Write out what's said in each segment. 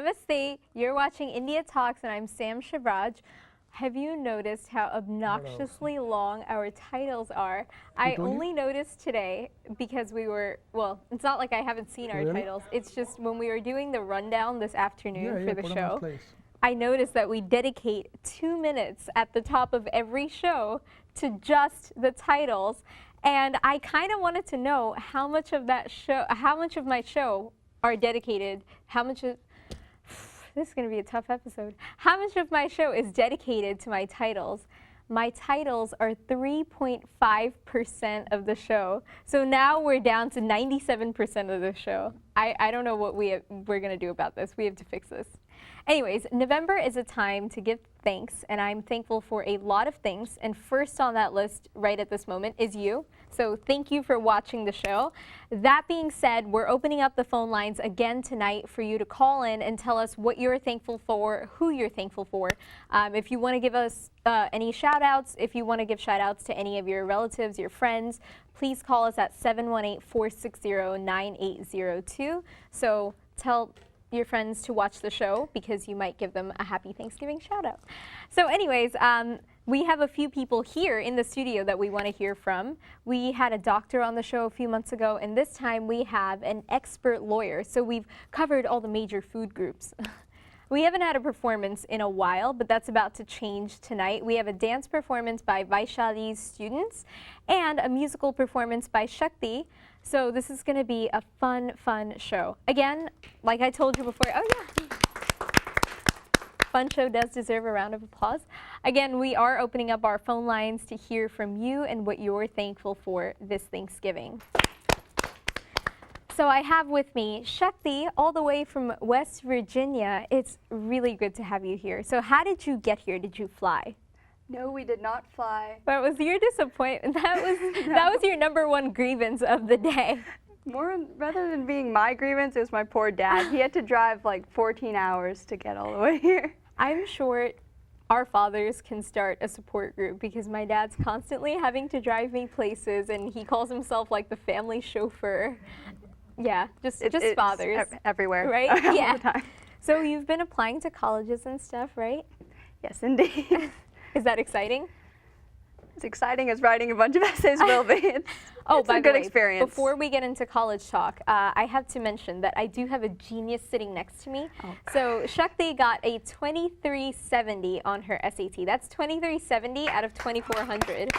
Namaste. You're watching India Talks, and I'm Sam Shivraj. Have you noticed how obnoxiously long our titles are? I only noticed today because we were, well, it's not like I haven't seen our titles. It's just when we were doing the rundown this afternoon for the show, I noticed that we dedicate 2 minutes at the top of every show to just the titles. And I kind of wanted to know how much of that show, how much of my show are dedicated, how much of, this is going to be a tough episode. How much of my show is dedicated to my titles? My titles are 3.5% of the show. So now we're down to 97% of the show. I don't know what we're going to do about this. We have to fix this. Anyways, November is a time to give thanks, and I'm thankful for a lot of things. And first on that list right at this moment is you. So thank you for watching the show. That being said, we're opening up the phone lines again tonight for you to call in and tell us what you're thankful for, who you're thankful for. If you want to give us any shout outs, if you want to give shout outs to any of your relatives, your friends, please call us at 718-460-9802. So tell your friends to watch the show because you might give them a happy Thanksgiving shout out. So anyways, we have a few people here in the studio that we want to hear from. We had a doctor on the show a few months ago, and this time we have an expert lawyer. So we've covered all the major food groups. We haven't had a performance in a while, but that's about to change tonight. We have a dance performance by Vaishali's students and a musical performance by Shakthi. So this is going to be a fun show. Again, like I told you before, oh yeah. Fun show does deserve a round of applause. Again, we are opening up our phone lines to hear from you and what you're thankful for this Thanksgiving. So I have with me Shakthi, all the way from West Virginia. It's really good to have you here. So how did you get here? Did you fly? No, we did not fly. That was your disappointment. That was your #1 grievance of the day. Rather than being my grievance, it was my poor dad. He had to drive like 14 hours to get all the way here. I'm sure our fathers can start a support group because my dad's constantly having to drive me places, and he calls himself like the family chauffeur. Yeah, just fathers. Everywhere. Right? Yeah. All the time. So you've been applying to colleges and stuff, right? Yes, indeed. Is that exciting? As exciting as writing a bunch of essays will be. It's a good experience. Before we get into college talk, I have to mention that I do have a genius sitting next to me. Oh. So Shakthi got a 2370 on her SAT. That's 2370 out of 2400.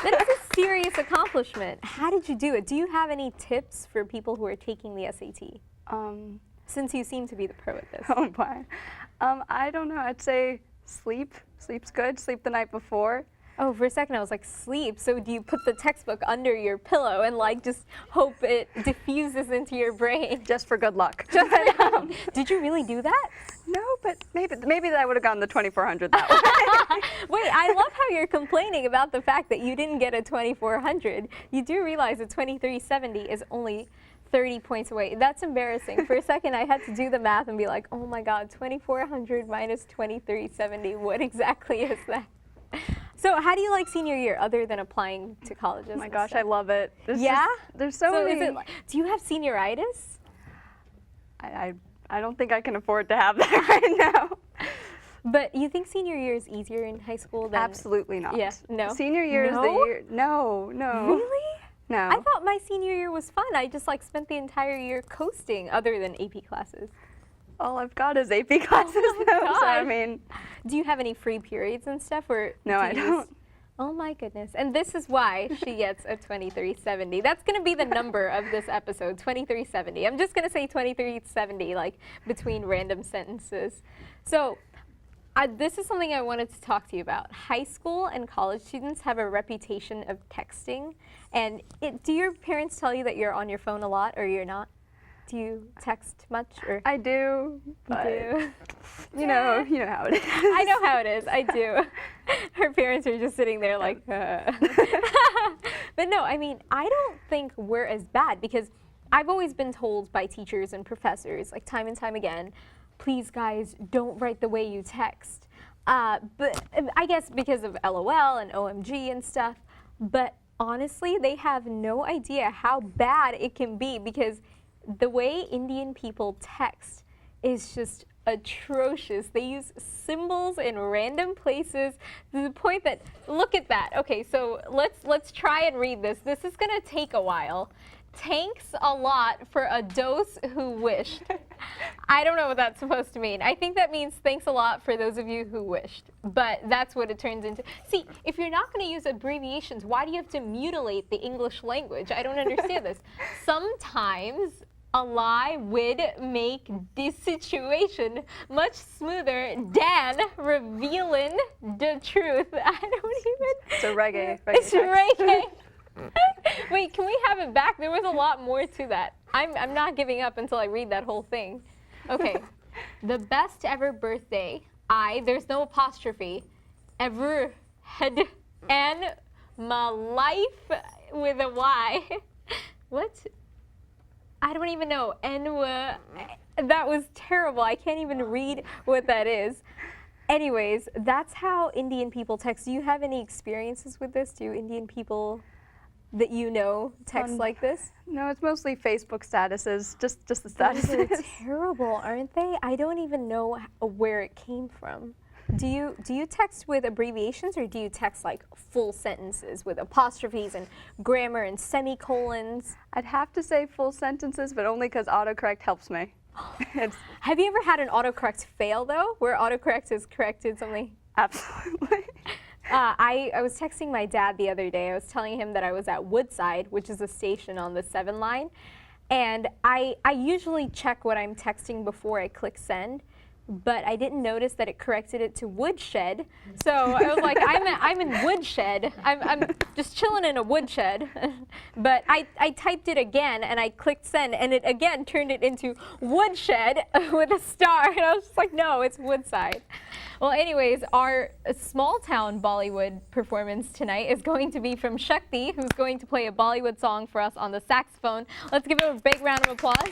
That is a serious accomplishment. How did you do it? Do you have any tips for people who are taking the SAT? Since you seem to be the pro at this. Oh boy. I don't know. I'd say sleep. Sleep's good. Sleep the night before. Oh, for a second I was like, sleep? So do you put the textbook under your pillow and like just hope it diffuses into your brain? Just for good luck. Did you really do that? No, but maybe that would have gone the 2400 that way. Wait, I love how you're complaining about the fact that you didn't get a 2400. You do realize a 2370 is only 30 points away. That's embarrassing. For a second, I had to do the math and be like, oh my God, 2400 minus 2370, what exactly is that? So how do you like senior year other than applying to colleges? Oh my gosh, I love it. There's so many. Is it do you have senioritis? I don't think I can afford to have that right now. But you think senior year is easier in high school than? Absolutely not. Yeah, no. Senior year is the year. No. Really? No. I thought my senior year was fun. I just like spent the entire year coasting other than AP classes. All I've got is AP classes though, so I mean. Do you have any free periods and stuff? Or no, I don't. Oh my goodness. And this is why she gets a 2370. That's going to be the number of this episode, 2370. I'm just going to say 2370 like between random sentences. So this is something I wanted to talk to you about. High school and college students have a reputation of texting. And do your parents tell you that you're on your phone a lot or you're not? Do you text much? Or? I do, but you know how it is. I know how it is. I do. Her parents are just sitting there like, But no, I mean, I don't think we're as bad because I've always been told by teachers and professors, like time and time again, please guys, don't write the way you text. But I guess because of LOL and OMG and stuff, but honestly, they have no idea how bad it can be because the way Indian people text is just atrocious. They use symbols in random places to the point that, look at that. Okay, so let's try and read this. This is gonna take a while. Thanks a lot for a dose who wished. I don't know what that's supposed to mean. I think that means thanks a lot for those of you who wished. But that's what it turns into. See, if you're not going to use abbreviations, why do you have to mutilate the English language? I don't understand this. Sometimes a lie would make this situation much smoother than revealing the truth. I don't even... It's a reggae. It's reggae. Wait, can we have it back? There was a lot more to that. I'm not giving up until I read that whole thing. Okay. The best ever birthday, there's no apostrophe, ever had, and my life with a Y. What? I don't even know. That was terrible. I can't even read what that is. Anyways, that's how Indian people text. Do you have any experiences with this? Do Indian people that you know text like this? No, it's mostly Facebook statuses, just the Those statuses. are terrible, aren't they? I don't even know where it came from. Do you text with abbreviations, or do you text like full sentences with apostrophes and grammar and semicolons? I'd have to say full sentences, but only because autocorrect helps me. Have you ever had an autocorrect fail though, where autocorrect has corrected something? Absolutely. I was texting my dad the other day. I was telling him that I was at Woodside, which is a station on the 7 line. And I usually check what I'm texting before I click send, but I didn't notice that it corrected it to woodshed. So I was like, I'm in woodshed. I'm just chilling in a woodshed. But I typed it again and I clicked send, and it again turned it into woodshed with a star. And I was just like, no, it's Woodside. Well, anyways, our small town Bollywood performance tonight is going to be from Shakthi, who's going to play a Bollywood song for us on the saxophone. Let's give him a big round of applause.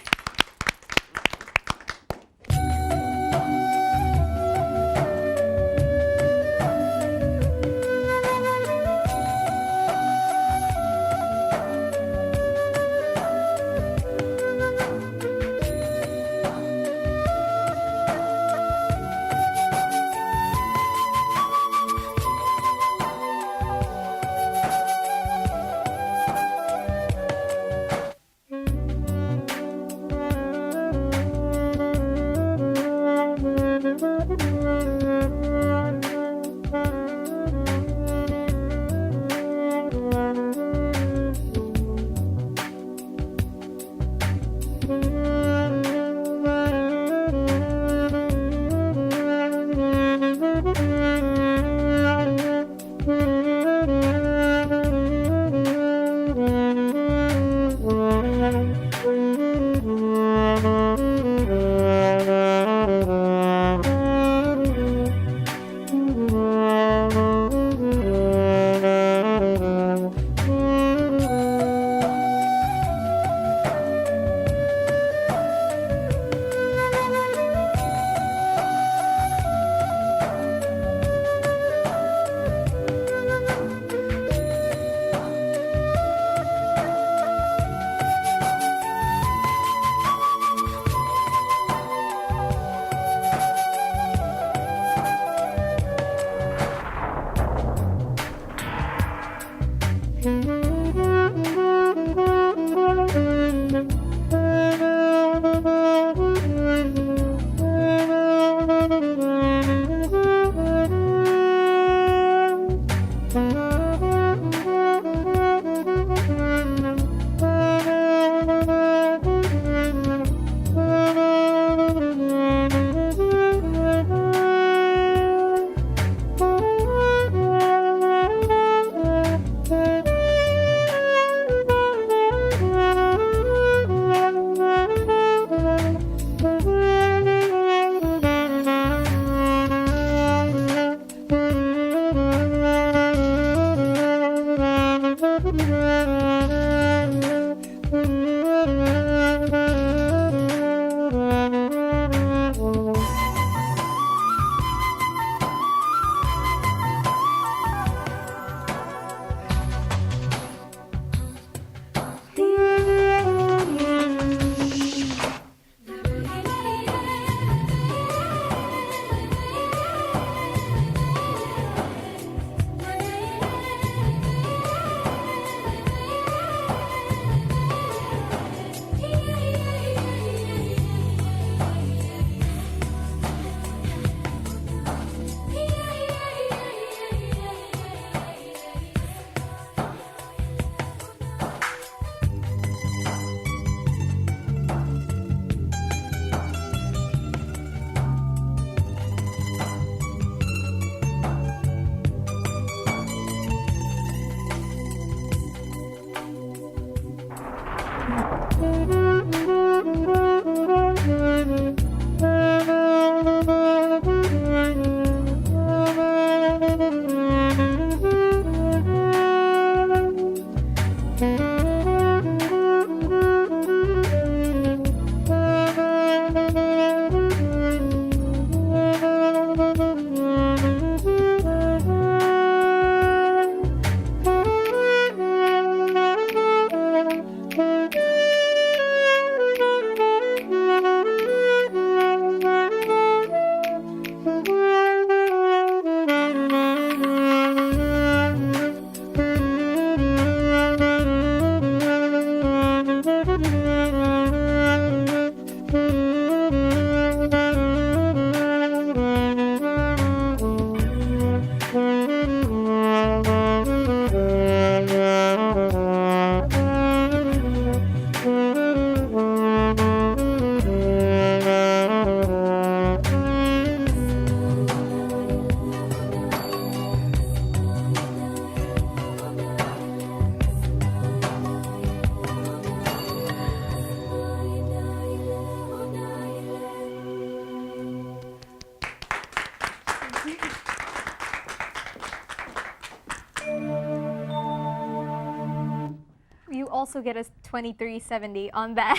You also get a 2370 on that.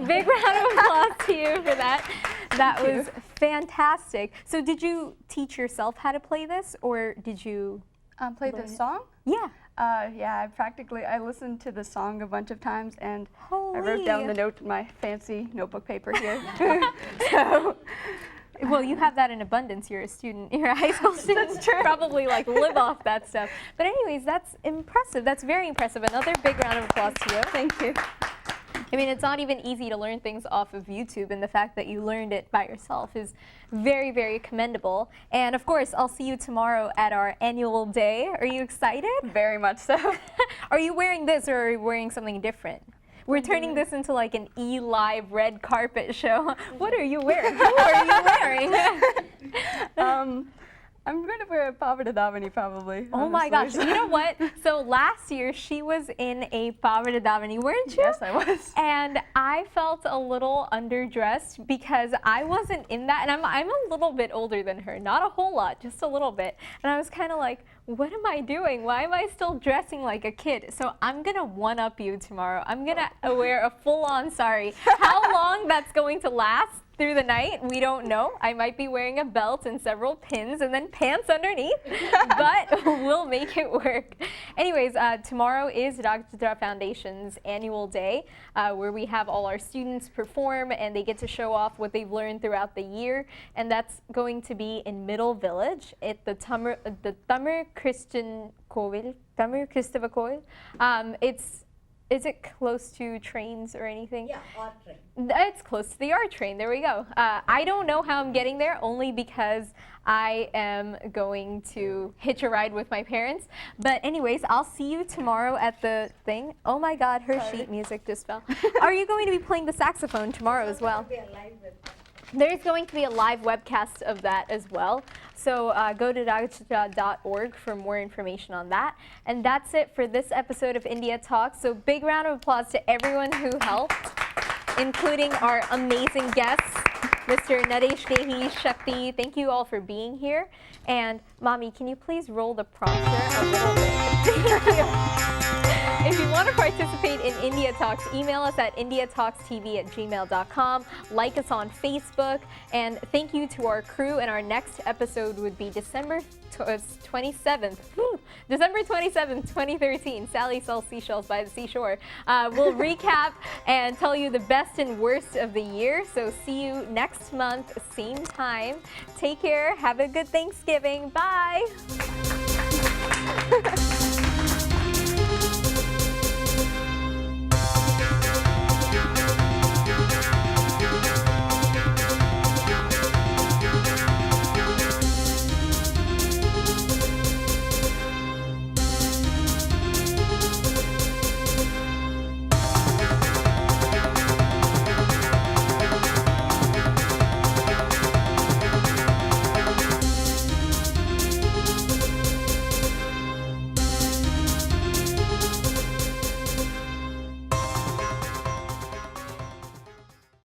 Big round of applause to you for that. That was fantastic. So did you teach yourself how to play this, or did you Play the song? Yeah. Yeah, I listened to the song a bunch of times, and Holy. I wrote down the note in my fancy notebook paper here. So, Well, you have that in abundance. You're a student. You're a high school student. That's true. Probably like live off that stuff. But anyways, that's impressive. That's very impressive. Another big round of applause to you. thank you. I mean, it's not even easy to learn things off of YouTube, and the fact that you learned it by yourself is very, very commendable. And of course, I'll see you tomorrow at our annual day. Are you excited? Very much so. Are you wearing this, or are you wearing something different? We're turning this into like an E-Live red carpet show. What are you wearing? Who are you wearing? I'm going to wear a Pavadavani probably. Oh my gosh, honestly. you know what? So last year she was in a Pavadavani, weren't you? Yes, I was. And I felt a little underdressed because I wasn't in that, and I'm a little bit older than her, not a whole lot, just a little bit. And I was kind of like, what am I doing? Why am I still dressing like a kid? So I'm gonna one-up you tomorrow. I'm gonna wear a full-on sari. How long that's going to last through the night, we don't know. I might be wearing a belt and several pins and then pants underneath, but we'll make it work. Anyways, tomorrow is Rajadra Foundation's annual day where we have all our students perform and they get to show off what they've learned throughout the year. And that's going to be in Middle Village at the Tamil Christian Kovil, Tamil Christava Kovil. Is it close to trains or anything? Yeah, art train. It's close to the art train. There we go. I don't know how I'm getting there, only because I am going to hitch a ride with my parents. But anyways, I'll see you tomorrow at the thing. Oh my God, her sheet music just fell. Are you going to be playing the saxophone tomorrow as well? We are live with them. There's going to be a live webcast of that as well. So go to rajadra.org for more information on that. And that's it for this episode of India Talks. So big round of applause to everyone who helped, including our amazing guests, Mr. Naresh Dehi, Shakthi. Thank you all for being here. And Mommy, can you please roll the prompter a little bit? Thank you. If you want to participate in India Talks, email us at indiatalkstv@gmail.com. Like us on Facebook. And thank you to our crew. And our next episode would be December 27th. December 27th, 2013. Sally sells seashells by the seashore. We'll recap and tell you the best and worst of the year. So see you next month, same time. Take care. Have a good Thanksgiving. Bye.